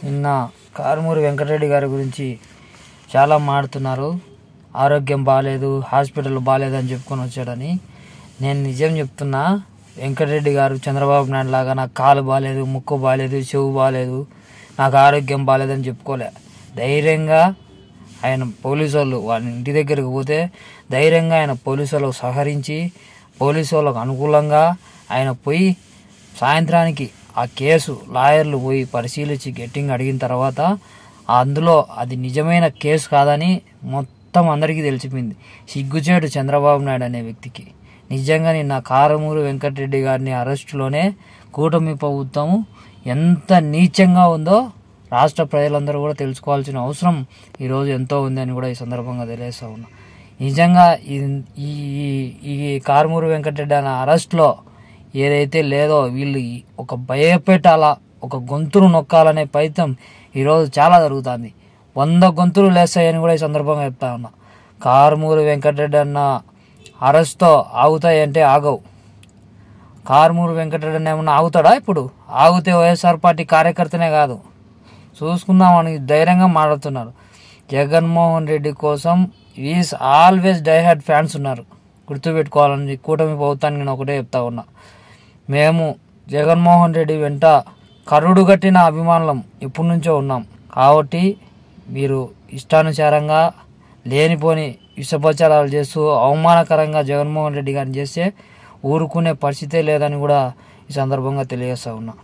నిన్న కారుమూరి వెంకటరెడ్డి గారి గురించి చాలా మాడుతున్నారు. ఆరోగ్యం బాగాలేదు, హాస్పిటల్ బాగాలేదు అని చెప్పుకొని వచ్చాడని. నేను నిజం చెప్తున్నా, వెంకటరెడ్డి గారు చంద్రబాబు నాయుడు లాగా నాకు కాలు బాగాలేదు, ముక్కు బాగాలేదు, చెవు బాగాలేదు, నాకు ఆరోగ్యం బాగాలేదని చెప్పుకోలే. ధైర్యంగా ఆయన పోలీసు వాళ్ళు వాళ్ళ ఇంటి దగ్గరికి పోతే ధైర్యంగా ఆయన పోలీసు వాళ్ళకు సహకరించి పోలీసు వాళ్ళకు అనుకూలంగా ఆయన పోయి సాయంత్రానికి ఆ కేసు లాయర్లు పోయి పరిశీలించి గెట్టింగ్ అడిగిన తర్వాత అందులో అది నిజమైన కేసు కాదని మొత్తం అందరికీ తెలిసిపోయింది. సిగ్గుచేటు చంద్రబాబు నాయుడు అనే వ్యక్తికి. నిజంగా నిన్న కారుమూరి వెంకటరెడ్డి గారిని అరెస్టులోనే కూటమి ప్రభుత్వం ఎంత నీచంగా ఉందో రాష్ట్ర ప్రజలందరూ కూడా తెలుసుకోవాల్సిన అవసరం ఈరోజు ఎంతో ఉందని కూడా ఈ సందర్భంగా తెలియజేస్తా ఉన్నా. నిజంగా ఈ కారుమూరి వెంకటరెడ్డి అనే అరెస్ట్లో ఏదైతే లేదో వీళ్ళు ఒక భయపెట్టాలా, ఒక గొంతును నొక్కాలనే ప్రయత్నం ఈరోజు చాలా జరుగుతుంది. 100 గొంతులు లేస్తాయని కూడా ఈ సందర్భంగా చెప్తా ఉన్నా. కారుమూరి వెంకటరెడ్డి అన్న అరెస్ట్తో ఆగుతాయంటే ఆగవు. కారుమూరి వెంకటరెడ్డి అన్న ఏమన్నా ఆగుతాడా? ఇప్పుడు ఆగితే వైఎస్ఆర్ పార్టీ కార్యకర్తనే కాదు, చూసుకుందామని ధైర్యంగా మాట్లాడుతున్నారు. జగన్మోహన్ రెడ్డి కోసం ఈజ్ ఆల్వేస్ డైహార్డ్ ఫ్యాన్స్ ఉన్నారు. గుర్తుపెట్టుకోవాలని కూటమి ప్రభుత్వానికి నేను ఒకటే చెప్తా ఉన్నా. మేము జగన్మోహన్ రెడ్డి వెంట కరుడు కట్టిన అభిమానులం ఇప్పటి నుంచో ఉన్నాం. కాబట్టి మీరు ఇష్టానుసారంగా లేనిపోని విషప్రచారాలు చేస్తూ అవమానకరంగా జగన్మోహన్ రెడ్డి గారిని చేస్తే ఊరుకునే పరిస్థితే లేదని కూడా ఈ సందర్భంగా తెలియజేస్తా ఉన్నా.